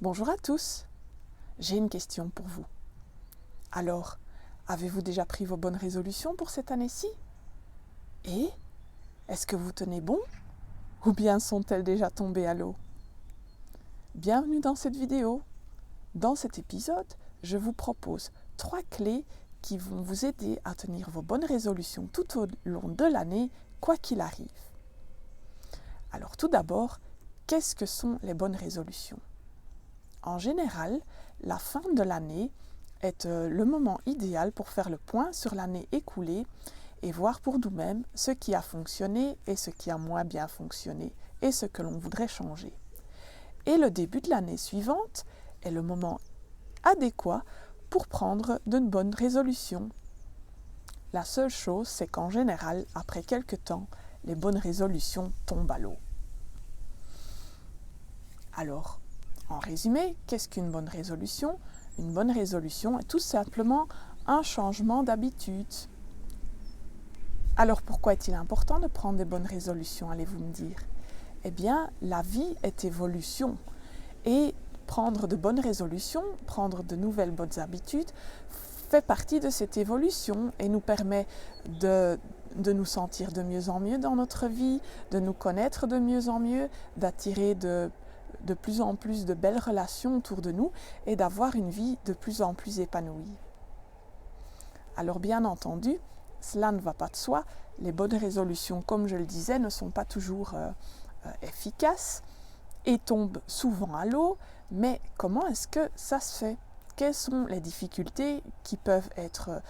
Bonjour à tous, j'ai une question pour vous. Alors, avez-vous déjà pris vos bonnes résolutions pour cette année-ci? Et est-ce que vous tenez bon? Ou bien sont-elles déjà tombées à l'eau? Bienvenue dans cette vidéo. Dans cet épisode, je vous propose 3 clés qui vont vous aider à tenir vos bonnes résolutions tout au long de l'année, quoi qu'il arrive. Alors tout d'abord, qu'est-ce que sont les bonnes résolutions? En général, la fin de l'année est le moment idéal pour faire le point sur l'année écoulée et voir pour nous-mêmes ce qui a fonctionné et ce qui a moins bien fonctionné et ce que l'on voudrait changer. Et le début de l'année suivante est le moment adéquat pour prendre de bonnes résolutions. La seule chose, c'est qu'en général, après quelques temps, les bonnes résolutions tombent à l'eau. Alors, en résumé, qu'est-ce qu'une bonne résolution? Une bonne résolution est tout simplement un changement d'habitude. Alors pourquoi est-il important de prendre des bonnes résolutions, allez-vous me dire? Eh bien, la vie est évolution. Et prendre de bonnes résolutions, prendre de nouvelles bonnes habitudes, fait partie de cette évolution et nous permet de nous sentir de mieux en mieux dans notre vie, de nous connaître de mieux en mieux, d'attirer de plus en plus de belles relations autour de nous et d'avoir une vie de plus en plus épanouie. Alors bien entendu, cela ne va pas de soi, les bonnes résolutions, comme je le disais, ne sont pas toujours efficaces et tombent souvent à l'eau, mais comment est-ce que ça se fait? Quelles sont les difficultés qui peuvent être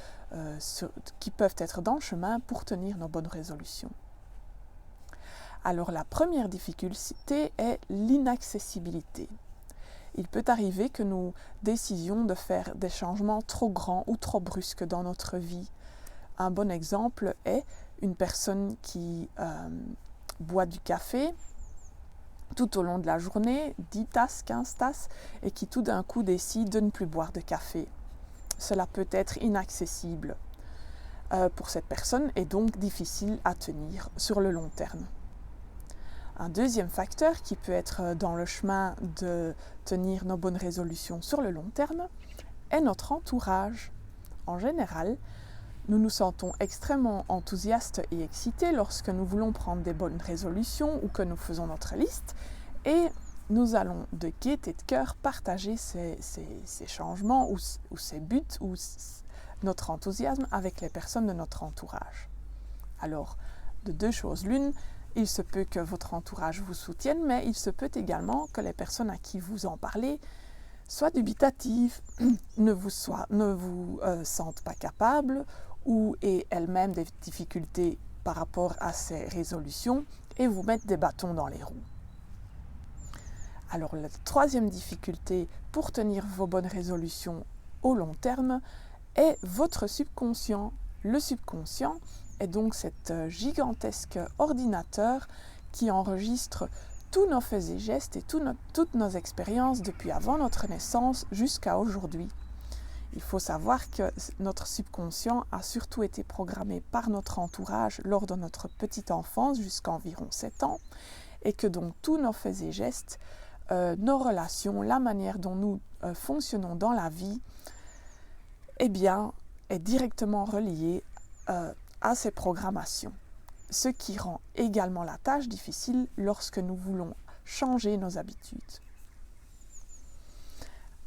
dans le chemin pour tenir nos bonnes résolutions? Alors la première difficulté est l'inaccessibilité. Il peut arriver que nous décidions de faire des changements trop grands ou trop brusques dans notre vie. Un bon exemple est une personne qui boit du café tout au long de la journée, 10 tasses, 15 tasses, et qui tout d'un coup décide de ne plus boire de café. Cela peut être inaccessible pour cette personne et donc difficile à tenir sur le long terme. Un deuxième facteur qui peut être dans le chemin de tenir nos bonnes résolutions sur le long terme est notre entourage. En général, nous nous sentons extrêmement enthousiastes et excités lorsque nous voulons prendre des bonnes résolutions ou que nous faisons notre liste et nous allons de gaieté de cœur partager ces changements ou ces buts ou notre enthousiasme avec les personnes de notre entourage. Alors, de deux choses l'une, il se peut que votre entourage vous soutienne, mais il se peut également que les personnes à qui vous en parlez soient dubitatives, ne vous sentent pas capables ou aient elles-mêmes des difficultés par rapport à ces résolutions et vous mettent des bâtons dans les roues. Alors la troisième difficulté pour tenir vos bonnes résolutions au long terme est votre subconscient. Le subconscient est donc cet gigantesque ordinateur qui enregistre tous nos faits et gestes et toutes nos expériences depuis avant notre naissance jusqu'à aujourd'hui. Il faut savoir que notre subconscient a surtout été programmé par notre entourage lors de notre petite enfance jusqu'à environ 7 ans et que donc tous nos faits et gestes, nos relations, la manière dont nous fonctionnons dans la vie, eh bien, est directement relié à ces programmations. Ce qui rend également la tâche difficile lorsque nous voulons changer nos habitudes.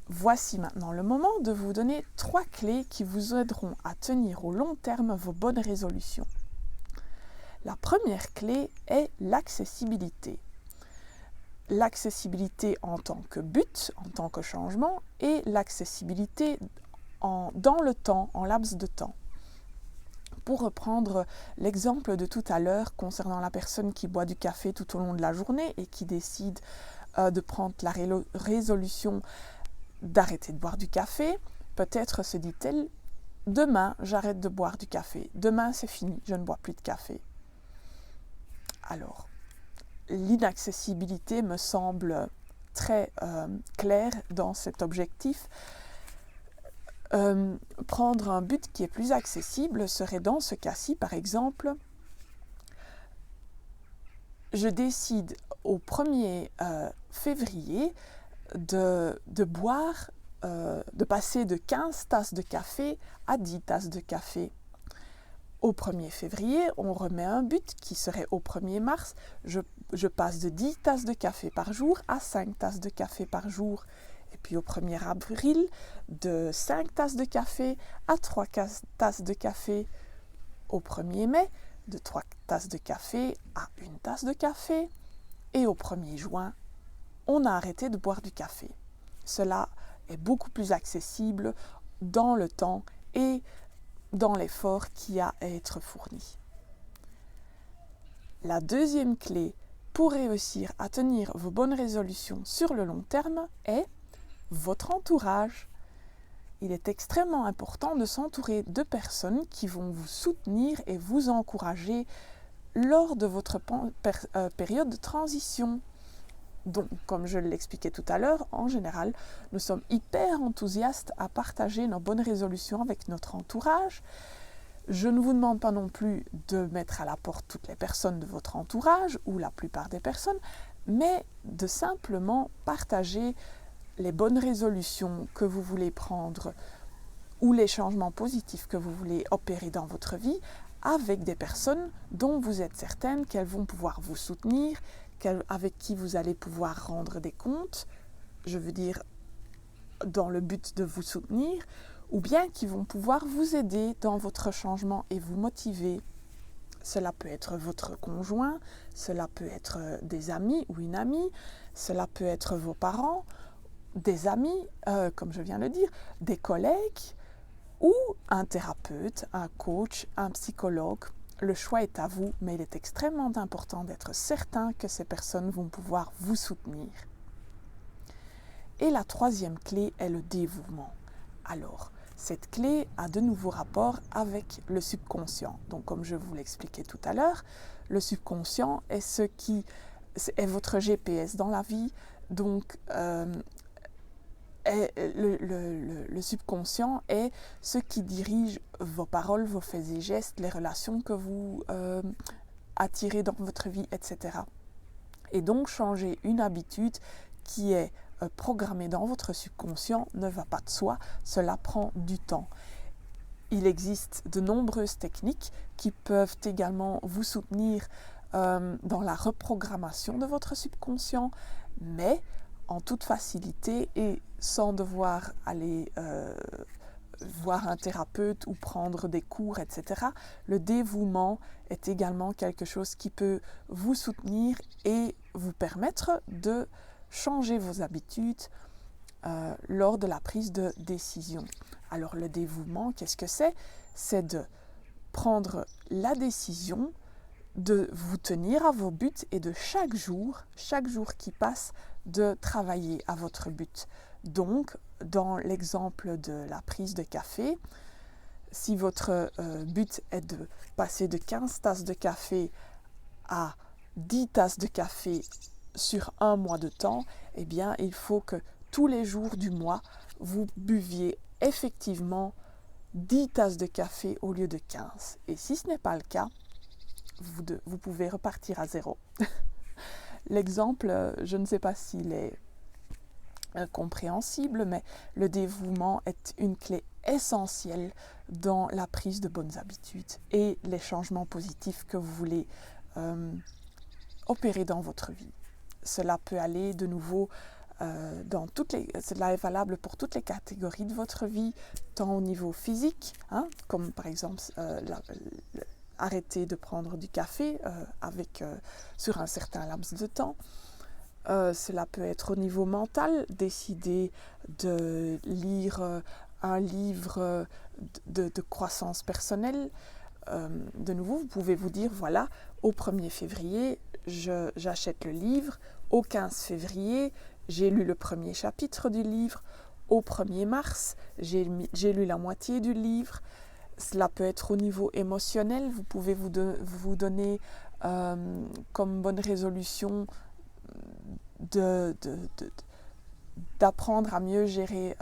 Voici maintenant le moment de vous donner 3 clés qui vous aideront à tenir au long terme vos bonnes résolutions. La première clé est l'accessibilité. L'accessibilité en tant que but, en tant que changement, et l'accessibilité dans le temps, en laps de temps. Pour reprendre l'exemple de tout à l'heure concernant la personne qui boit du café tout au long de la journée et qui décide de prendre la résolution d'arrêter de boire du café, peut-être se dit-elle « Demain, j'arrête de boire du café. Demain, c'est fini, je ne bois plus de café. » Alors, l'inaccessibilité me semble très claire dans cet objectif. Prendre un but qui est plus accessible serait dans ce cas-ci, par exemple, je décide au 1er février de boire, de passer de 15 tasses de café à 10 tasses de café. Au 1er février, on remet un but qui serait au 1er mars. Je passe de 10 tasses de café par jour à 5 tasses de café par jour. Et puis au 1er avril, de 5 tasses de café à 3 tasses de café. Au 1er mai, de 3 tasses de café à 1 tasse de café. Et au 1er juin, on a arrêté de boire du café. Cela est beaucoup plus accessible dans le temps et dans l'effort qui a à être fourni. La deuxième clé pour réussir à tenir vos bonnes résolutions sur le long terme est votre entourage. Il est extrêmement important de s'entourer de personnes qui vont vous soutenir et vous encourager lors de votre période de transition. Donc, comme je l'expliquais tout à l'heure, en général, nous sommes hyper enthousiastes à partager nos bonnes résolutions avec notre entourage. Je ne vous demande pas non plus de mettre à la porte toutes les personnes de votre entourage, ou la plupart des personnes, mais de simplement partager les bonnes résolutions que vous voulez prendre ou les changements positifs que vous voulez opérer dans votre vie avec des personnes dont vous êtes certaine qu'elles vont pouvoir vous soutenir, avec qui vous allez pouvoir rendre des comptes, je veux dire dans le but de vous soutenir, ou bien qui vont pouvoir vous aider dans votre changement et vous motiver. Cela peut être votre conjoint, cela peut être des amis ou une amie, cela peut être vos parents, des amis, comme je viens de le dire, des collègues, ou un thérapeute, un coach, un psychologue. Le choix est à vous, mais il est extrêmement important d'être certain que ces personnes vont pouvoir vous soutenir. Et la troisième clé est le dévouement. Alors, cette clé a de nouveau rapport avec le subconscient. Donc, comme je vous l'expliquais tout à l'heure, le subconscient est est votre GPS dans la vie. Donc, le subconscient est ce qui dirige vos paroles, vos faits et gestes, les relations que vous attirez dans votre vie, etc. Et donc, changer une habitude qui est programmée dans votre subconscient ne va pas de soi, cela prend du temps. Il existe de nombreuses techniques qui peuvent également vous soutenir dans la reprogrammation de votre subconscient, mais en toute facilité et sans devoir aller voir un thérapeute ou prendre des cours, etc. Le dévouement est également quelque chose qui peut vous soutenir et vous permettre de changer vos habitudes lors de la prise de décision. Alors le dévouement, qu'est-ce que c'est ? C'est de prendre la décision de vous tenir à vos buts et de chaque jour qui passe, de travailler à votre but. Donc, dans l'exemple de la prise de café, si votre but est de passer de 15 tasses de café à 10 tasses de café sur un mois de temps, eh bien, il faut que tous les jours du mois, vous buviez effectivement 10 tasses de café au lieu de 15. Et si ce n'est pas le cas, vous pouvez repartir à zéro. L'exemple, je ne sais pas s'il est compréhensible, mais le dévouement est une clé essentielle dans la prise de bonnes habitudes et les changements positifs que vous voulez opérer dans votre vie. Cela peut aller de nouveau cela est valable pour toutes les catégories de votre vie, tant au niveau physique, comme par exemple arrêter de prendre du café sur un certain laps de temps. Cela peut être au niveau mental, décider de lire un livre de croissance personnelle. De nouveau, vous pouvez vous dire, voilà, au 1er février, j'achète le livre. Au 15 février, j'ai lu le premier chapitre du livre. Au 1er mars, j'ai lu la moitié du livre. Cela peut être au niveau émotionnel. Vous pouvez vous donner comme bonne résolution d'apprendre à mieux gérer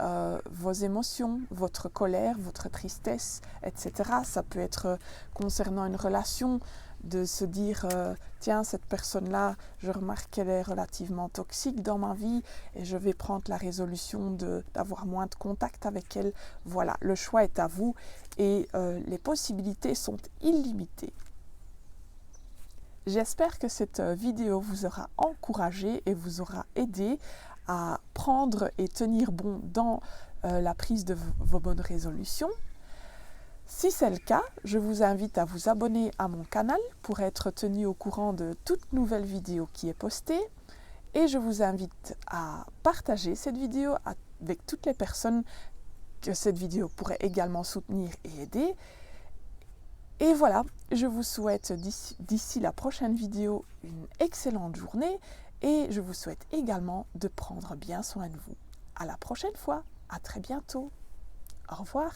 vos émotions, votre colère, votre tristesse, etc. Ça peut être concernant une relation, de se dire tiens, cette personne-là, je remarque qu'elle est relativement toxique dans ma vie et je vais prendre la résolution d'avoir moins de contact avec elle. Voilà, le choix est à vous et les possibilités sont illimitées. J'espère que cette vidéo vous aura encouragé et vous aura aidé à prendre et tenir bon dans la prise de vos bonnes résolutions. Si c'est le cas, je vous invite à vous abonner à mon canal pour être tenu au courant de toute nouvelle vidéo qui est postée. Et je vous invite à partager cette vidéo avec toutes les personnes que cette vidéo pourrait également soutenir et aider. Et voilà, je vous souhaite d'ici la prochaine vidéo une excellente journée et je vous souhaite également de prendre bien soin de vous. À la prochaine fois, à très bientôt. Au revoir.